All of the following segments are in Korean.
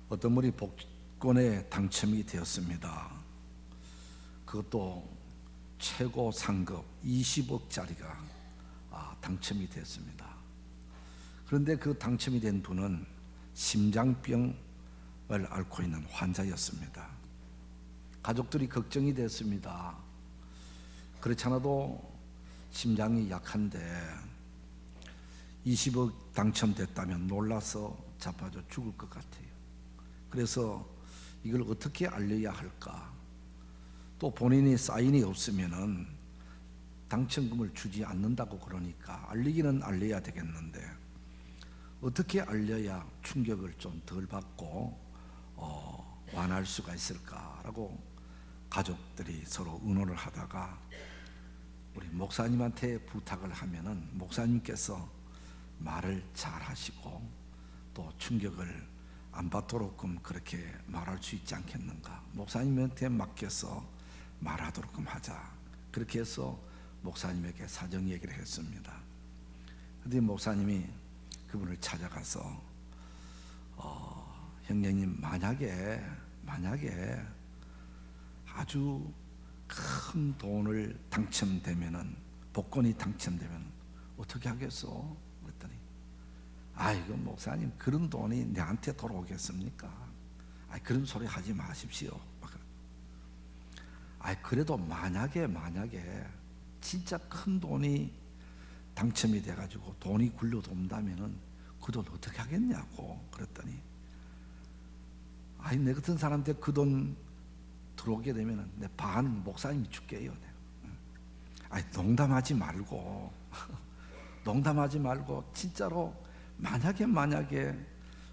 어떤 분이 복권에 당첨이 되었습니다. 그것도 최고 상급 20억짜리가 당첨이 됐습니다. 그런데 그 당첨이 된 분은 심장병을 앓고 있는 환자였습니다. 가족들이 걱정이 됐습니다. 그렇지 않아도 심장이 약한데 20억 당첨됐다면 놀라서 자빠져 죽을 것 같아요. 그래서 이걸 어떻게 알려야 할까? 또 본인이 사인이 없으면은 당첨금을 주지 않는다고 그러니까 알리기는 알려야 되겠는데 어떻게 알려야 충격을 좀 덜 받고 완화할 수가 있을까라고 가족들이 서로 의논을 하다가 우리 목사님한테 부탁을 하면은 목사님께서 말을 잘 하시고 또 충격을 안 받도록끔 그렇게 말할 수 있지 않겠는가. 목사님한테 맡겨서 말하도록끔 하자. 그렇게 해서 목사님에게 사정 얘기를 했습니다. 그런데 목사님이 그분을 찾아가서 형제님 만약에 아주 큰 돈을 당첨되면은 복권이 당첨되면 어떻게 하겠어? 그랬더니 아이고 목사님 그런 돈이 내한테 돌아오겠습니까? 그런 소리 하지 마십시오. 그래도 만약에 진짜 큰 돈이 당첨이 돼가지고 돈이 굴러돈다면은 그 돈 어떻게 하겠냐고 그랬더니 내 같은 사람한테 그 돈 들어오게 되면은 내 반 목사님이 줄게요. 농담하지 말고 진짜로 만약에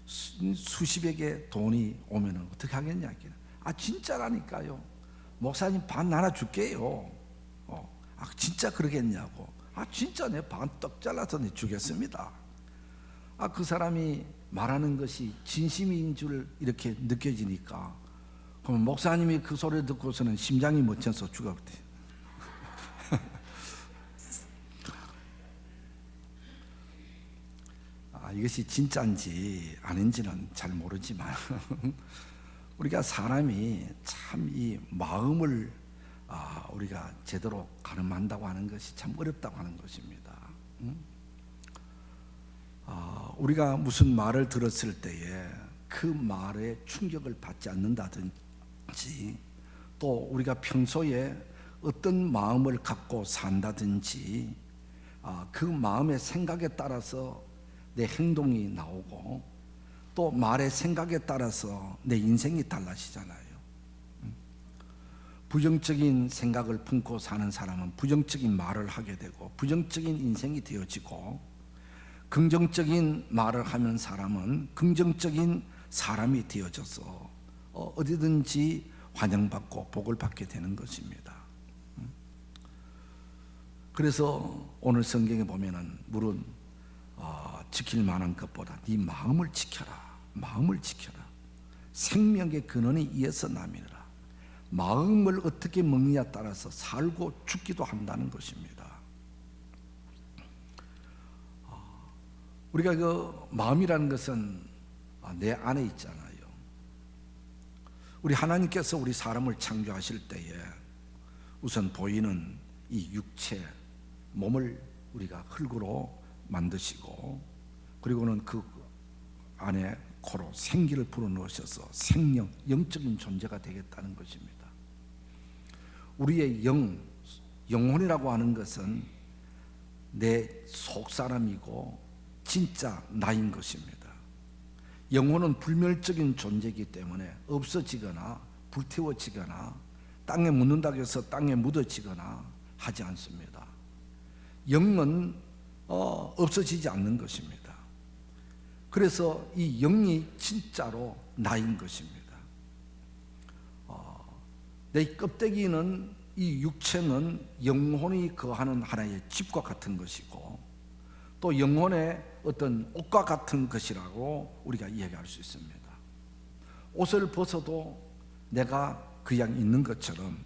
수십억의 돈이 오면은 어떻게 하겠냐. 진짜라니까요. 목사님 반 나눠 줄게요. 진짜 그러겠냐고. 진짜 내 반 떡 잘라서 내 주겠습니다. 그 사람이 말하는 것이 진심인 줄 이렇게 느껴지니까 그럼 목사님이 그 소리를 듣고서는 심장이 멎어서 죽었대. 이것이 진짜인지 아닌지는 잘 모르지만 우리가 사람이 참 이 마음을 우리가 제대로 가늠한다고 하는 것이 참 어렵다고 하는 것입니다. 우리가 무슨 말을 들었을 때에 그 말에 충격을 받지 않는다든지 또 우리가 평소에 어떤 마음을 갖고 산다든지 그 마음의 생각에 따라서 내 행동이 나오고 또 말의 생각에 따라서 내 인생이 달라지잖아요. 부정적인 생각을 품고 사는 사람은 부정적인 말을 하게 되고 부정적인 인생이 되어지고 긍정적인 말을 하는 사람은 긍정적인 사람이 되어져서 어디든지 환영받고 복을 받게 되는 것입니다. 그래서 오늘 성경에 보면은 물은 지킬 만한 것보다 네 마음을 지켜라. 생명의 근원이 이에서 남이라. 마음을 어떻게 먹느냐에 따라서 살고 죽기도 한다는 것입니다. 우리가 그 마음이라는 것은 내 안에 있잖아요. 우리 하나님께서 우리 사람을 창조하실 때에 우선 보이는 이 육체, 몸을 우리가 흙으로 만드시고 그리고는 그 안에 코로 생기를 불어넣으셔서 생명, 영적인 존재가 되겠다는 것입니다. 우리의 영혼이라고 하는 것은 내 속사람이고 진짜 나인 것입니다. 영혼은 불멸적인 존재이기 때문에 없어지거나 불태워지거나 땅에 묻는다고 해서 땅에 묻어지거나 하지 않습니다. 영은 없어지지 않는 것입니다. 그래서 이 영이 진짜로 나인 것입니다. 내 껍데기는 이 육체는 영혼이 거하는 하나의 집과 같은 것이고 또 영혼의 어떤 옷과 같은 것이라고 우리가 이야기할 수 있습니다. 옷을 벗어도 내가 그냥 있는 것처럼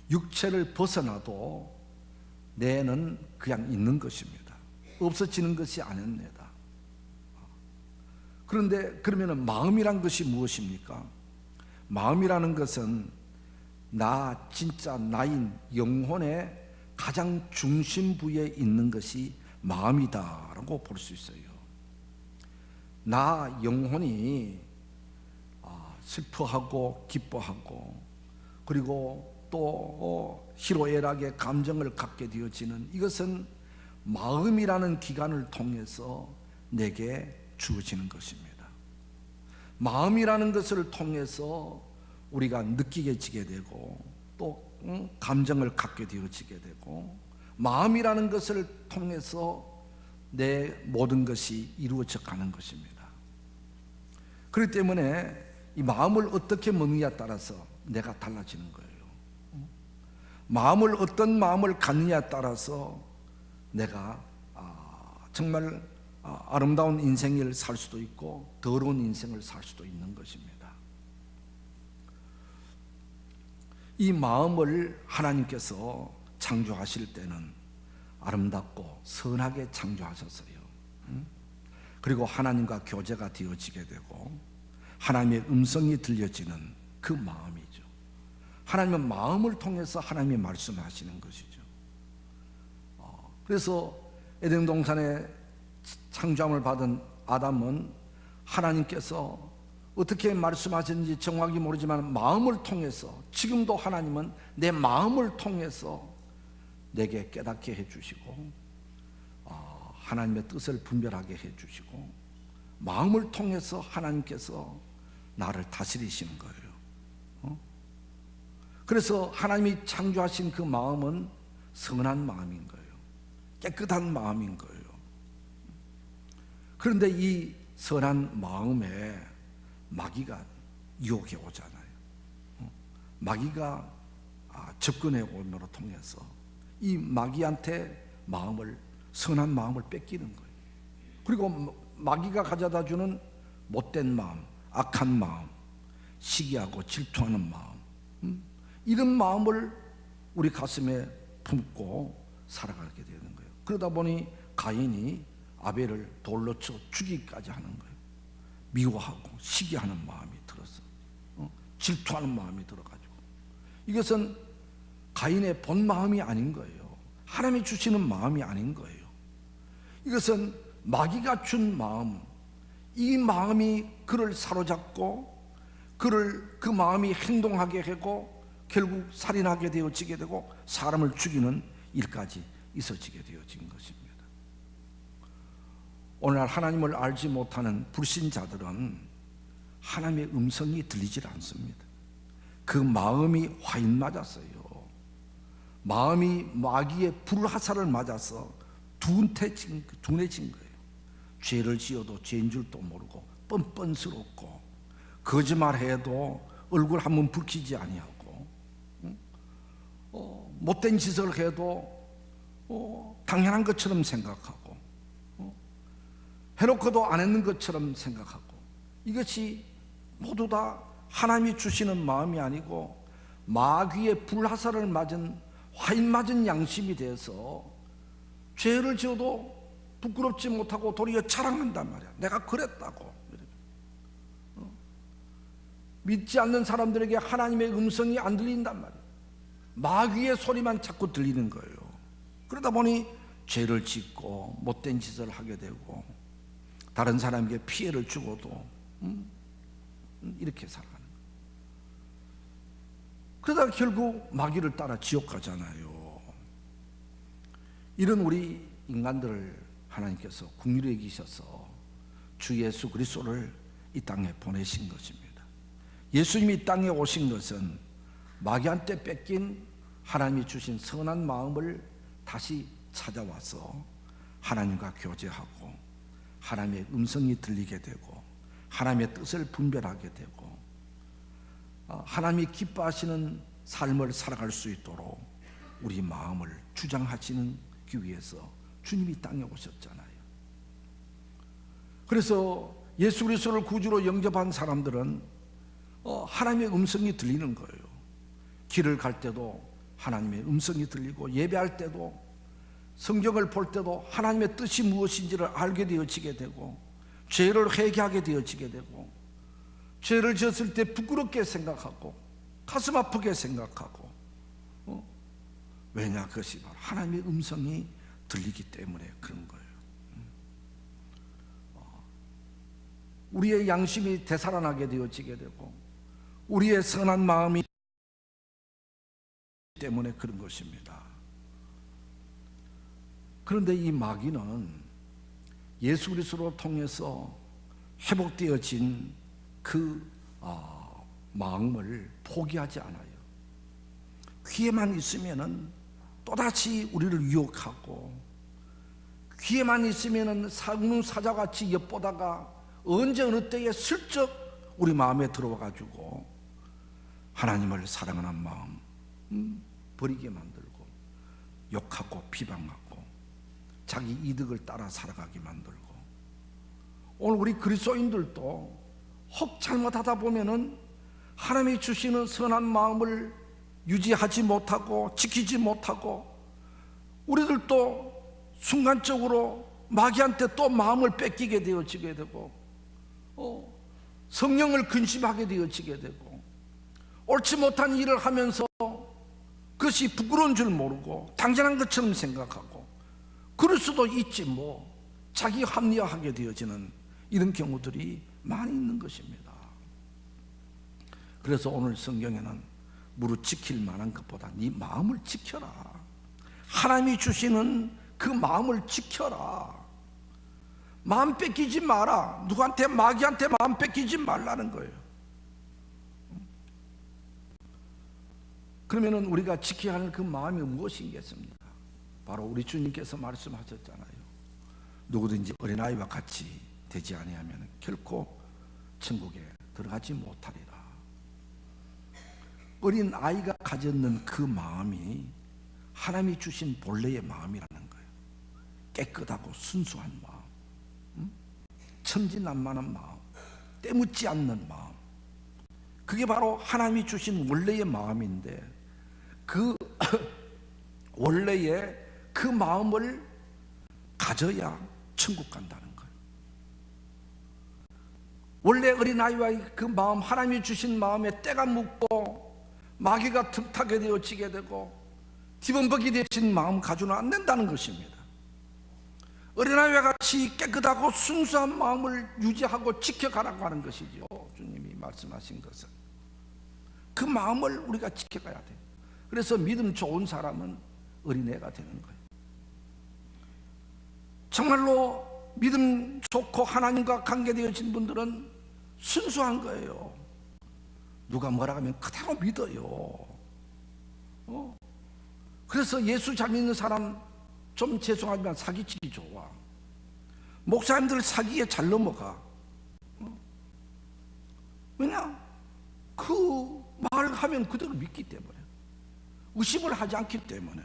육체를 벗어나도 내는 그냥 있는 것입니다. 없어지는 것이 아닙니다. 그런데 그러면 마음이란 것이 무엇입니까? 마음이라는 것은 나 진짜 나인 영혼의 가장 중심부에 있는 것이 마음이다라고 볼 수 있어요. 나 영혼이 슬퍼하고 기뻐하고 그리고 또 희로애락의 감정을 갖게 되어지는 이것은 마음이라는 기관을 통해서 내게 주어지는 것입니다. 마음이라는 것을 통해서 우리가 느끼게 지게 되고 또 감정을 갖게 되어지게 되고 마음이라는 것을 통해서 내 모든 것이 이루어져 가는 것입니다. 그렇기 때문에 이 마음을 어떻게 먹느냐에 따라서 내가 달라지는 거예요. 마음을 어떤 마음을 갖느냐에 따라서 내가 정말 아름다운 인생을 살 수도 있고 더러운 인생을 살 수도 있는 것입니다. 이 마음을 하나님께서 창조하실 때는 아름답고 선하게 창조하셨어요. 그리고 하나님과 교제가 되어지게 되고 하나님의 음성이 들려지는 그 마음이죠. 하나님은 마음을 통해서 하나님이 말씀하시는 것이죠. 그래서 에덴 동산에 창조함을 받은 아담은 하나님께서 어떻게 말씀하셨는지 정확히 모르지만 마음을 통해서, 지금도 하나님은 내 마음을 통해서 내게 깨닫게 해주시고 하나님의 뜻을 분별하게 해주시고 마음을 통해서 하나님께서 나를 다스리시는 거예요. 그래서 하나님이 창조하신 그 마음은 선한 마음인 거예요. 깨끗한 마음인 거예요. 그런데 이 선한 마음에 마귀가 유혹해 오잖아요. 마귀가 접근해 오므로 통해서 이 마귀한테 선한 마음을 뺏기는 거예요. 그리고 마귀가 가져다 주는 못된 마음, 악한 마음, 시기하고 질투하는 마음, 이런 마음을 우리 가슴에 품고 살아가게 되는 거예요. 그러다 보니 가인이 아벨을 돌로 쳐 죽이기까지 하는 거예요. 미워하고 시기하는 마음이 들어서 질투하는 마음이 들어가지고, 이것은 가인의 본 마음이 아닌 거예요. 하나님이 주시는 마음이 아닌 거예요. 이것은 마귀가 준 마음, 이 마음이 그를 사로잡고 그 마음이 행동하게 하고 결국 살인하게 되어지게 되고 사람을 죽이는 일까지 있어지게 되어진 것입니다. 오늘날 하나님을 알지 못하는 불신자들은 하나님의 음성이 들리질 않습니다. 그 마음이 화인 맞았어요. 마음이 마귀의 불화살을 맞아서 둔해진 거예요. 죄를 지어도 죄인 줄도 모르고 뻔뻔스럽고 거짓말해도 얼굴 한번 붉히지 아니하고 못된 짓을 해도 당연한 것처럼 생각하고 해놓고도 안 했는 것처럼 생각하고, 이것이 모두 다 하나님이 주시는 마음이 아니고 마귀의 불화살을 맞은 화인 맞은 양심이 돼서 죄를 지어도 부끄럽지 못하고 도리어 자랑한단 말이야. 내가 그랬다고. 믿지 않는 사람들에게 하나님의 음성이 안 들린단 말이야. 마귀의 소리만 자꾸 들리는 거예요. 그러다 보니 죄를 짓고 못된 짓을 하게 되고 다른 사람에게 피해를 주고도 이렇게 살아가는 거예요. 그러다가 결국 마귀를 따라 지옥 가잖아요. 이런 우리 인간들을 하나님께서 긍휼히 여기셔서 주 예수 그리스도를 이 땅에 보내신 것입니다. 예수님이 이 땅에 오신 것은 마귀한테 뺏긴 하나님이 주신 선한 마음을 다시 찾아와서 하나님과 교제하고 하나님의 음성이 들리게 되고 하나님의 뜻을 분별하게 되고 하나님이 기뻐하시는 삶을 살아갈 수 있도록 우리 마음을 주장하시기 위해서 주님이 땅에 오셨잖아요. 그래서 예수 그리스도를 구주로 영접한 사람들은 하나님의 음성이 들리는 거예요. 길을 갈 때도 하나님의 음성이 들리고 예배할 때도 성경을 볼 때도 하나님의 뜻이 무엇인지를 알게 되어지게 되고 죄를 회개하게 되어지게 되고, 죄를 지었을 때 부끄럽게 생각하고 가슴 아프게 생각하고, 왜냐? 그것이 바로 하나님의 음성이 들리기 때문에 그런 거예요. 우리의 양심이 되살아나게 되어지게 되고, 우리의 선한 마음이 때문에 그런 것입니다. 그런데 이 마귀는 예수 그리스도로 통해서 회복되어진 그 마음을 포기하지 않아요. 귀에만 있으면은 또다시 우리를 유혹하고, 귀에만 있으면은 사자같이 엿보다가 언제 어느 때에 슬쩍 우리 마음에 들어와 가지고 하나님을 사랑하는 마음 버리게 만들고, 욕하고 비방하고 자기 이득을 따라 살아가게 만들고, 오늘 우리 그리스도인들도 혹 잘못하다 보면은 하나님이 주시는 선한 마음을 유지하지 못하고 지키지 못하고, 우리들도 순간적으로 마귀한테 또 마음을 뺏기게 되어지게 되고, 성령을 근심하게 되어지게 되고, 옳지 못한 일을 하면서 그것이 부끄러운 줄 모르고 당연한 것처럼 생각하고, 그럴 수도 있지 뭐, 자기 합리화하게 되어지는 이런 경우들이 많이 있는 것입니다. 그래서 오늘 성경에는 무릇 지킬 만한 것보다 네 마음을 지켜라, 하나님이 주시는 그 마음을 지켜라, 마음 뺏기지 마라, 누구한테 마귀한테 마음 뺏기지 말라는 거예요. 그러면은 우리가 지켜야 하는 그 마음이 무엇이겠습니까? 바로 우리 주님께서 말씀하셨잖아요. 누구든지 어린아이와 같이 되지 아니하면 결코 천국에 들어가지 못하리라. 어린아이가 가졌는 그 마음이 하나님이 주신 본래의 마음이라는 거예요. 깨끗하고 순수한 마음, 천진난만한 마음, 때묻지 않는 마음, 그게 바로 하나님이 주신 원래의 마음인데, 그 원래의 그 마음을 가져야 천국 간다는 거예요. 원래 어린아이와의 그 마음, 하나님이 주신 마음에 때가 묻고 마귀가 틈타게 되어지게 되고 뒤범벅이 되어진 마음 가져는 안 된다는 것입니다. 어린아이와 같이 깨끗하고 순수한 마음을 유지하고 지켜가라고 하는 것이죠. 주님이 말씀하신 것은 그 마음을 우리가 지켜가야 돼요. 그래서 믿음 좋은 사람은 어린애가 되는 거예요. 정말로 믿음 좋고 하나님과 관계되어진 분들은 순수한 거예요. 누가 뭐라 하면 그대로 믿어요. 그래서 예수 잘 믿는 사람 좀 죄송하지만 사기치기 좋아. 목사님들 사기에 잘 넘어가. 왜냐? 그 말을 하면 그대로 믿기 때문에, 의심을 하지 않기 때문에.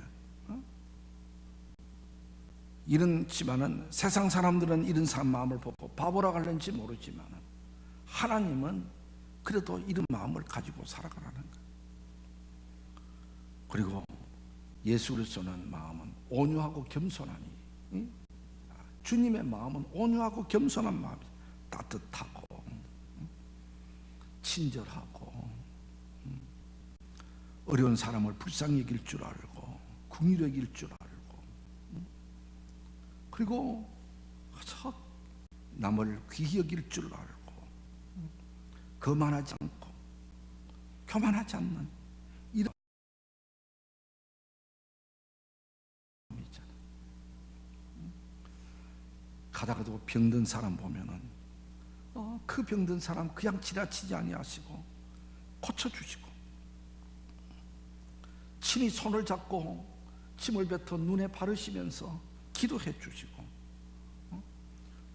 이렇지만은 세상 사람들은 이런 사람 마음을 보고 바보라고 하는지 모르지만, 하나님은 그래도 이런 마음을 가지고 살아가라는 거예요. 그리고 예수 그리스도는 마음은 온유하고 겸손하니, 주님의 마음은 온유하고 겸손한 마음이에요. 따뜻하고 친절하고, 어려운 사람을 불쌍히 여길 줄 알고 긍휼히 여길 줄 알고, 그리고 남을 귀히 여길 줄 알고, 거만하지 않고 교만하지 않는 이런 마음이잖아요. 가다가도 병든 사람 보면은 그 병든 사람 그냥 지나치지 아니하시고 고쳐주시고, 친히 손을 잡고 침을 뱉어 눈에 바르시면서 기도해 주시고,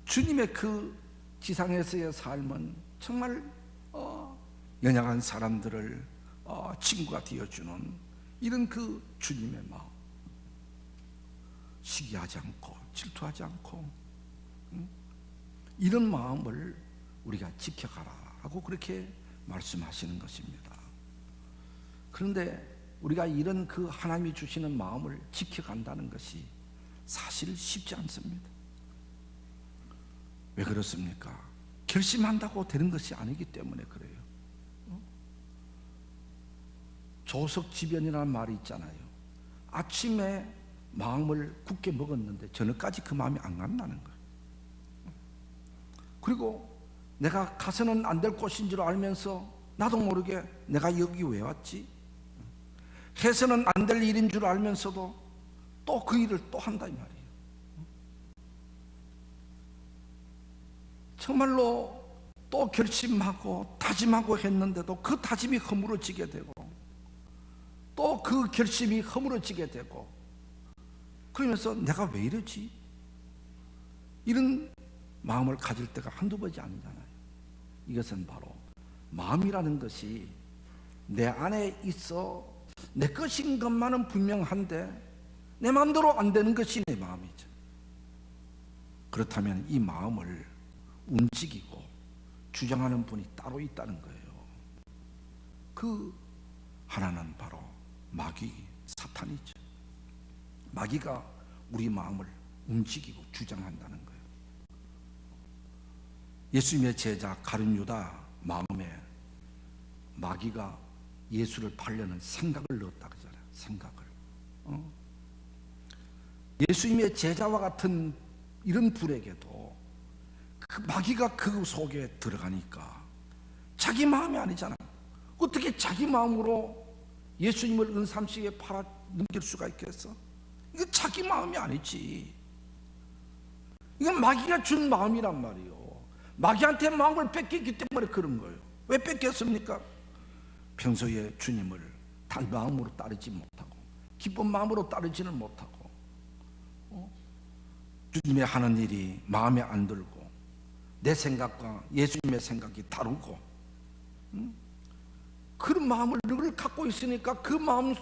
주님의 그 지상에서의 삶은 정말 연약한 사람들을 친구가 되어주는 이런 그 주님의 마음, 시기하지 않고 질투하지 않고, 이런 마음을 우리가 지켜가라 하고 그렇게 말씀하시는 것입니다. 그런데 우리가 이런 그 하나님이 주시는 마음을 지켜간다는 것이 사실 쉽지 않습니다. 왜 그렇습니까? 결심한다고 되는 것이 아니기 때문에 그래요. 조석지변이라는 말이 있잖아요. 아침에 마음을 굳게 먹었는데 저녁까지 그 마음이 안 간다는 거예요. 그리고 내가 가서는 안 될 곳인 줄 알면서 나도 모르게 내가 여기 왜 왔지? 해서는 안 될 일인 줄 알면서도 또 그 일을 또 한다 이 말이에요. 정말로 또 결심하고 다짐하고 했는데도 그 다짐이 허물어지게 되고 또 그 결심이 허물어지게 되고 그러면서 내가 왜 이러지? 이런 마음을 가질 때가 한두 번이 아니잖아요. 이것은 바로 마음이라는 것이 내 안에 있어 내 것인 것만은 분명한데 내 마음대로 안 되는 것이 내 마음이죠. 그렇다면 이 마음을 움직이고 주장하는 분이 따로 있다는 거예요. 그 하나는 바로 마귀 사탄이죠. 마귀가 우리 마음을 움직이고 주장한다는 거예요. 예수님의 제자 가룟 유다 마음에 마귀가 예수를 팔려는 생각을 넣었다 그러잖아요. 생각을. 예수님의 제자와 같은 이런 불에게도 그 마귀가 그 속에 들어가니까 자기 마음이 아니잖아. 어떻게 자기 마음으로 예수님을 은삼식에 팔아 넘길 수가 있겠어? 이거 자기 마음이 아니지. 이건 마귀가 준 마음이란 말이에요. 마귀한테 마음을 뺏겼기 때문에 그런 거예요. 왜 뺏겼습니까? 평소에 주님을 단 마음으로 따르지 못하고 기쁜 마음으로 따르지는 못하고 주님의 하는 일이 마음에 안 들고 내 생각과 예수님의 생각이 다르고 그런 마음을 늘 갖고 있으니까 그 마음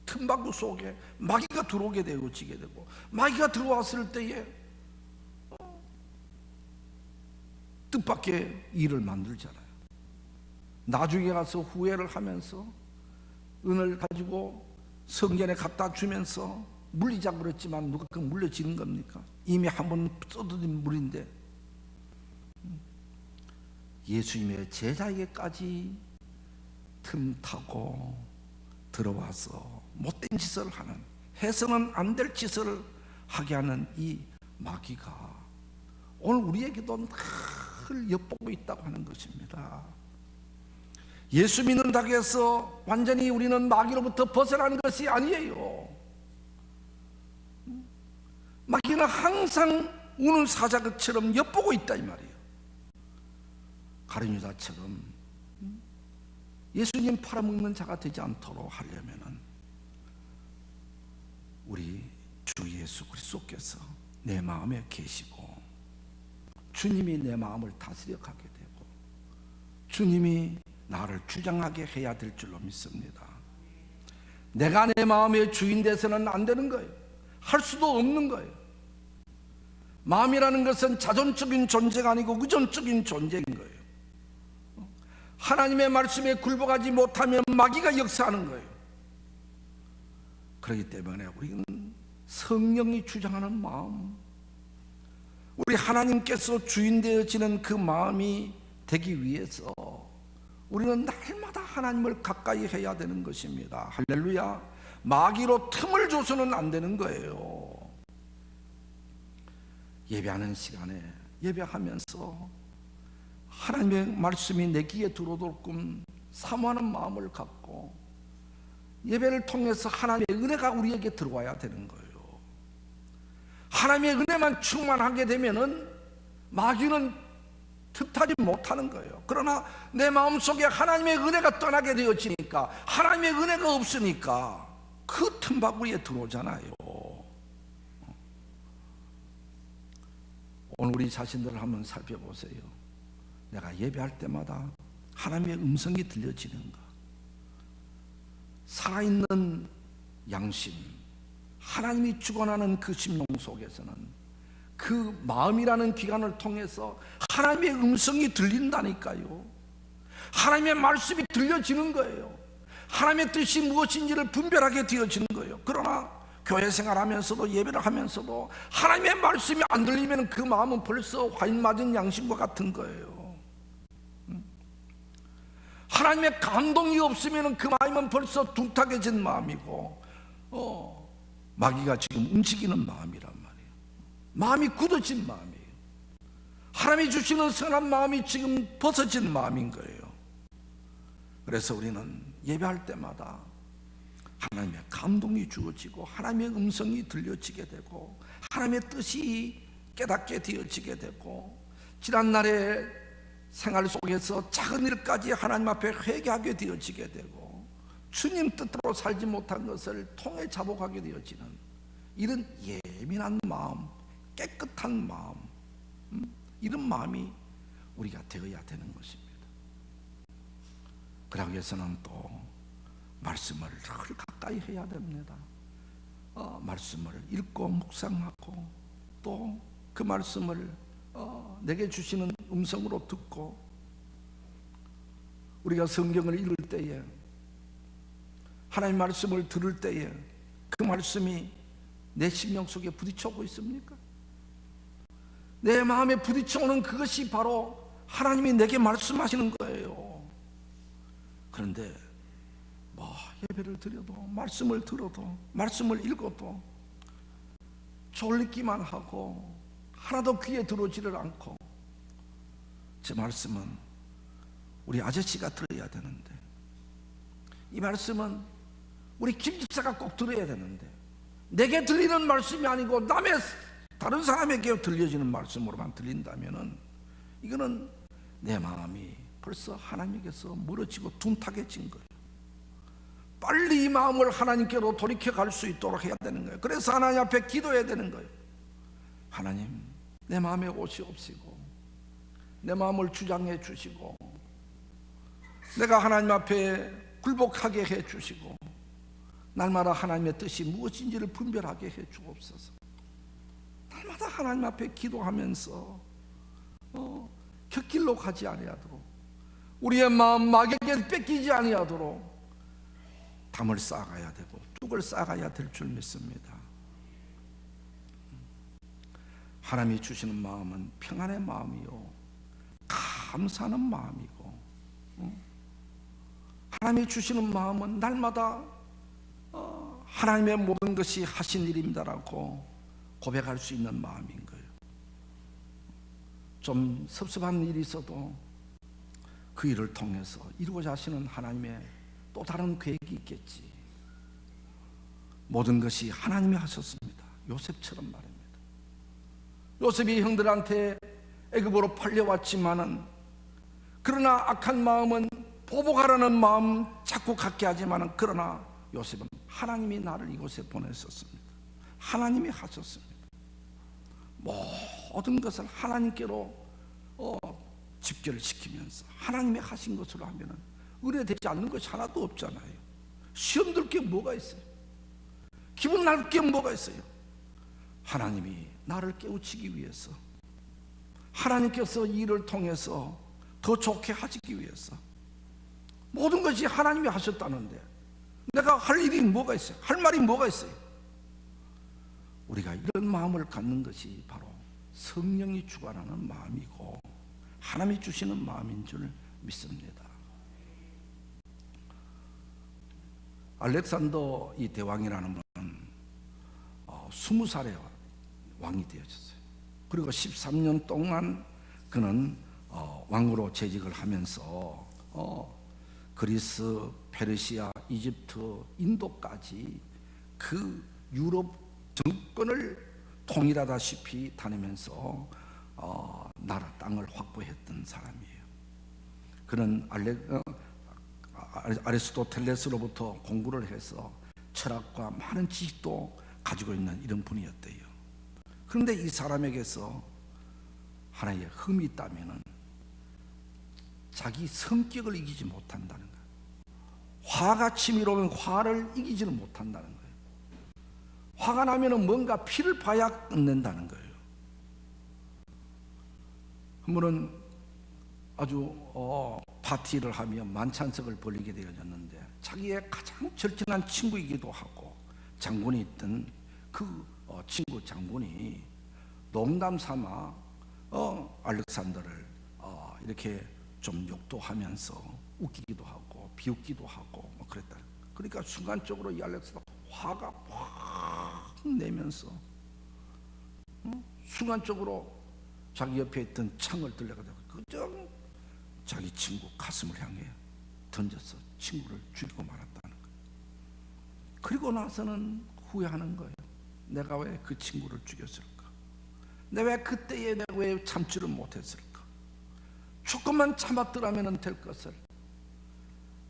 틈바구 속에 마귀가 들어오게 되어지게 되고 마귀가 들어왔을 때에 뜻밖의 일을 만들잖아요. 나중에 가서 후회를 하면서 은을 가지고 성전에 갖다 주면서 물리자 그랬지만 누가 그 물려지는 겁니까? 이미 한번 쏟아진 물인데 예수님의 제자에게까지 틈타고 들어와서 못된 짓을 하는, 해서는 안 될 짓을 하게 하는 이 마귀가 오늘 우리에게도 늘 엿보고 있다고 하는 것입니다. 예수 믿는다고 해서 완전히 우리는 마귀로부터 벗어나는 것이 아니에요. 마귀는 항상 우는 사자처럼 엿보고 있다 이 말이에요. 가룟 유다처럼 예수님 팔아먹는 자가 되지 않도록 하려면은 우리 주 예수 그리스도께서 내 마음에 계시고 주님이 내 마음을 다스려 가게 되고 주님이 나를 주장하게 해야 될 줄로 믿습니다. 내가 내 마음의 주인 돼서는 안 되는 거예요. 할 수도 없는 거예요. 마음이라는 것은 자존적인 존재가 아니고 의존적인 존재인 거예요. 하나님의 말씀에 굴복하지 못하면 마귀가 역사하는 거예요. 그렇기 때문에 우리는 성령이 주장하는 마음, 우리 하나님께서 주인 되어지는 그 마음이 되기 위해서 우리는 날마다 하나님을 가까이 해야 되는 것입니다. 할렐루야. 마귀로 틈을 줘서는 안 되는 거예요. 예배하는 시간에 예배하면서 하나님의 말씀이 내 귀에 들어오도록 사모하는 마음을 갖고 예배를 통해서 하나님의 은혜가 우리에게 들어와야 되는 거예요. 하나님의 은혜만 충만하게 되면은 마귀는 틈타지 못하는 거예요. 그러나 내 마음속에 하나님의 은혜가 떠나게 되어지니까, 하나님의 은혜가 없으니까 그 틈바구니에 들어오잖아요. 오늘 우리 자신들을 한번 살펴보세요. 내가 예배할 때마다 하나님의 음성이 들려지는가? 살아있는 양심, 하나님이 주관하는 그 심령 속에서는 그 마음이라는 기관을 통해서 하나님의 음성이 들린다니까요. 하나님의 말씀이 들려지는 거예요. 하나님의 뜻이 무엇인지를 분별하게 되어지는 거예요. 그러나 교회 생활하면서도 예배를 하면서도 하나님의 말씀이 안 들리면 그 마음은 벌써 화인 맞은 양심과 같은 거예요. 하나님의 감동이 없으면 그 마음은 벌써 둔탁해진 마음이고 마귀가 지금 움직이는 마음이란 말이에요. 마음이 굳어진 마음이에요. 하나님이 주시는 선한 마음이 지금 벗어진 마음인 거예요. 그래서 우리는 예배할 때마다 하나님의 감동이 주어지고 하나님의 음성이 들려지게 되고 하나님의 뜻이 깨닫게 되어지게 되고 지난날의 생활 속에서 작은 일까지 하나님 앞에 회개하게 되어지게 되고 주님 뜻대로 살지 못한 것을 통해 자복하게 되어지는 이런 예민한 마음, 깨끗한 마음, 이런 마음이 우리가 되어야 되는 것입니다. 그러기 위해서는 또 말씀을 늘 가까이 해야 됩니다. 말씀을 읽고 묵상하고 또 그 말씀을 내게 주시는 음성으로 듣고 우리가 성경을 읽을 때에 하나님 말씀을 들을 때에 그 말씀이 내 심령 속에 부딪혀오고 있습니까? 내 마음에 부딪혀오는 그것이 바로 하나님이 내게 말씀하시는 거예요. 그런데 예배를 드려도 말씀을 들어도 말씀을 읽어도 졸리기만 하고 하나도 귀에 들어오지를 않고 제 말씀은 우리 아저씨가 들어야 되는데 이 말씀은 우리 김 집사가 꼭 들어야 되는데 내게 들리는 말씀이 아니고 다른 사람에게 들려지는 말씀으로만 들린다면은 이거는 내 마음이 벌써 하나님께서 멀어지고 둔탁해진 거예요. 빨리 이 마음을 하나님께로 돌이켜 갈 수 있도록 해야 되는 거예요. 그래서 하나님 앞에 기도해야 되는 거예요. 하나님, 내 마음에 오시옵시고 내 마음을 주장해 주시고 내가 하나님 앞에 굴복하게 해 주시고 날마다 하나님의 뜻이 무엇인지를 분별하게 해 주옵소서. 날마다 하나님 앞에 기도하면서 곁길로 가지 아니하도록 우리의 마음 마귀에게 뺏기지 아니하도록 담을 쌓아가야 되고 뚝을 쌓아가야 될 줄 믿습니다. 하나님이 주시는 마음은 평안의 마음이요 감사하는 마음이고 하나님이 주시는 마음은 날마다 하나님의 모든 것이 하신 일입니다라고 고백할 수 있는 마음인 거예요. 좀 섭섭한 일이 있어도 그 일을 통해서 이루고자 하시는 하나님의 또 다른 계획이 있겠지. 모든 것이 하나님이 하셨습니다. 요셉처럼 말입니다. 요셉이 형들한테 애굽으로 팔려왔지만은 그러나 악한 마음은 보복하라는 마음 자꾸 갖게 하지만은 그러나 요셉은 하나님이 나를 이곳에 보냈었습니다. 하나님이 하셨습니다. 모든 것을 하나님께로 집결시키면서 하나님이 하신 것으로 하면은 의뢰되지 않는 것이 하나도 없잖아요. 시험 들 게 뭐가 있어요? 기분 날 게 뭐가 있어요? 하나님이 나를 깨우치기 위해서 하나님께서 이 일을 통해서 더 좋게 하시기 위해서 모든 것이 하나님이 하셨다는데 내가 할 일이 뭐가 있어요? 할 말이 뭐가 있어요? 우리가 이런 마음을 갖는 것이 바로 성령이 주관하는 마음이고 하나님이 주시는 마음인 줄 믿습니다. 알렉산더 이 대왕이라는 분은 20살에 왕이 되어졌어요. 그리고 13년 동안 그는 왕으로 재직을 하면서 그리스, 페르시아, 이집트, 인도까지 그 유럽 정권을 통일하다시피 다니면서 나라 땅을 확보했던 사람이에요. 그는 아리스토텔레스로부터 공부를 해서 철학과 많은 지식도 가지고 있는 이런 분이었대요. 그런데 이 사람에게서 하나의 흠이 있다면은 자기 성격을 이기지 못한다는 거예요. 화가 치밀어오면 화를 이기지는 못한다는 거예요. 화가 나면은 뭔가 피를 봐야 끝낸다는 거예요. 한 번은 아주 파티를 하며 만찬석을 벌이게 되어졌는데 자기의 가장 절친한 친구이기도 하고 장군이 있던 그 친구 장군이 농담 삼아 알렉산더를 이렇게 좀 욕도 하면서 웃기기도 하고 비웃기도 하고 뭐 그랬다. 그러니까 순간적으로 이 알렉산더가 화가 확 내면서 순간적으로 자기 옆에 있던 창을 들려가지고 그저 자기 친구 가슴을 향해 던져서 친구를 죽이고 말았다는 거예요. 그리고 나서는 후회하는 거예요. 내가 왜 그 친구를 죽였을까? 내가 왜 그때에 내가 왜 참지를 못했을까? 조금만 참았더라면 될 것을.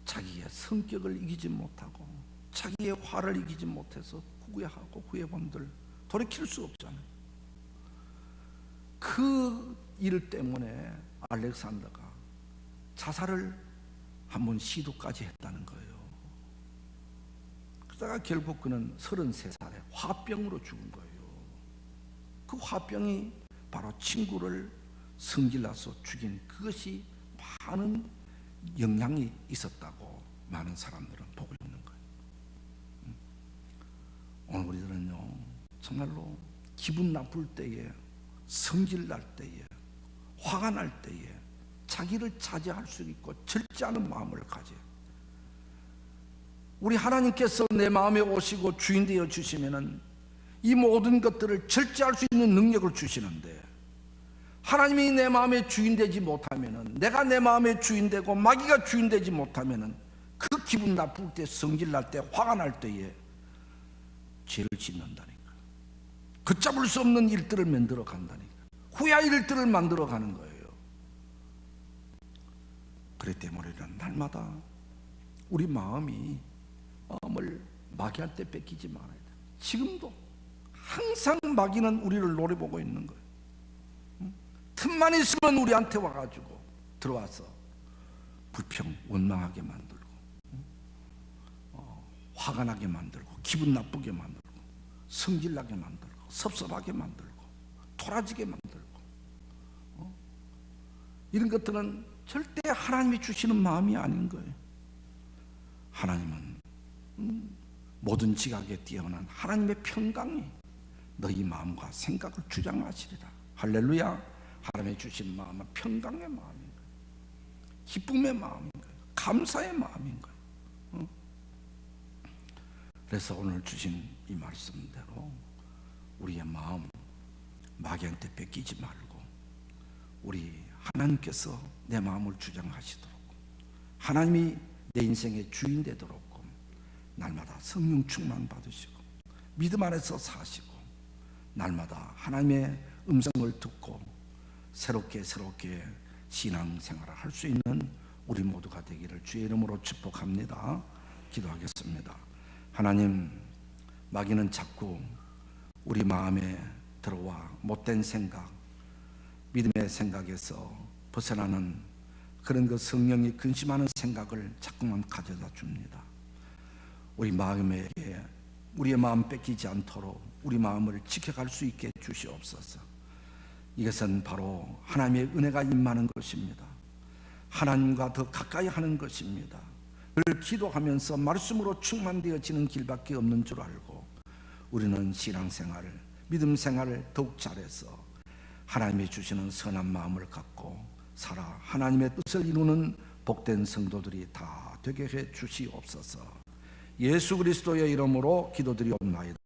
자기의 성격을 이기지 못하고 자기의 화를 이기지 못해서 후회하고 후회범들 돌이킬 수 없잖아요. 그 일 때문에 알렉산더가 자살을 한번 시도까지 했다는 거예요. 그러다가 결국 그는 33살에 화병으로 죽은 거예요. 그 화병이 바로 친구를 성질나서 죽인 그것이 많은 영향이 있었다고 많은 사람들은 보고 있는 거예요. 오늘 우리들은요, 정말로 기분 나쁠 때에, 성질날 때에, 화가 날 때에 자기를 차지할 수 있고 절제하는 마음을 가져요. 우리 하나님께서 내 마음에 오시고 주인 되어 주시면은 이 모든 것들을 절제할 수 있는 능력을 주시는데, 하나님이 내 마음에 주인 되지 못하면은, 내가 내 마음에 주인 되고 마귀가 주인 되지 못하면은 그 기분 나쁠 때, 성질 날 때, 화가 날 때에 죄를 짓는다니까. 걷잡을 수 없는 일들을 만들어 간다니까. 후회할 일들을 만들어 가는 거예요. 그렇기 때문에 우리는 날마다 우리 마음을 마귀한테 뺏기지 말아야 돼. 지금도 항상 마귀는 우리를 노려보고 있는 거예요. 틈만 있으면 우리한테 와가지고 들어와서 불평, 원망하게 만들고, 화가 나게 만들고, 기분 나쁘게 만들고, 성질나게 만들고, 섭섭하게 만들고, 토라지게 만들고, 이런 것들은 절대 하나님이 주시는 마음이 아닌 거예요. 하나님은 모든 지각에 뛰어난 하나님의 평강이 너희 마음과 생각을 주장하시리라. 할렐루야. 하나님이 주신 마음은 평강의 마음인 거예요. 기쁨의 마음인 거예요. 감사의 마음인 거예요. 그래서 오늘 주신 이 말씀대로 우리의 마음 마귀한테 뺏기지 말고, 우리 하나님께서 내 마음을 주장하시도록, 하나님이 내 인생의 주인 되도록 날마다 성령 충만 받으시고 믿음 안에서 사시고, 날마다 하나님의 음성을 듣고 새롭게 신앙생활을 할 수 있는 우리 모두가 되기를 주의 이름으로 축복합니다. 기도하겠습니다. 하나님, 마귀는 자꾸 우리 마음에 들어와 못된 생각, 믿음의 생각에서 벗어나는 그런 그 성령이 근심하는 생각을 자꾸만 가져다 줍니다. 우리 마음에게 우리의 마음 뺏기지 않도록 우리 마음을 지켜갈 수 있게 주시옵소서. 이것은 바로 하나님의 은혜가 임하는 것입니다. 하나님과 더 가까이 하는 것입니다. 늘 기도하면서 말씀으로 충만되어지는 길밖에 없는 줄 알고, 우리는 신앙생활을, 믿음생활을 더욱 잘해서 하나님이 주시는 선한 마음을 갖고 살아 하나님의 뜻을 이루는 복된 성도들이 다 되게 해 주시옵소서. 예수 그리스도의 이름으로 기도드리옵나이다.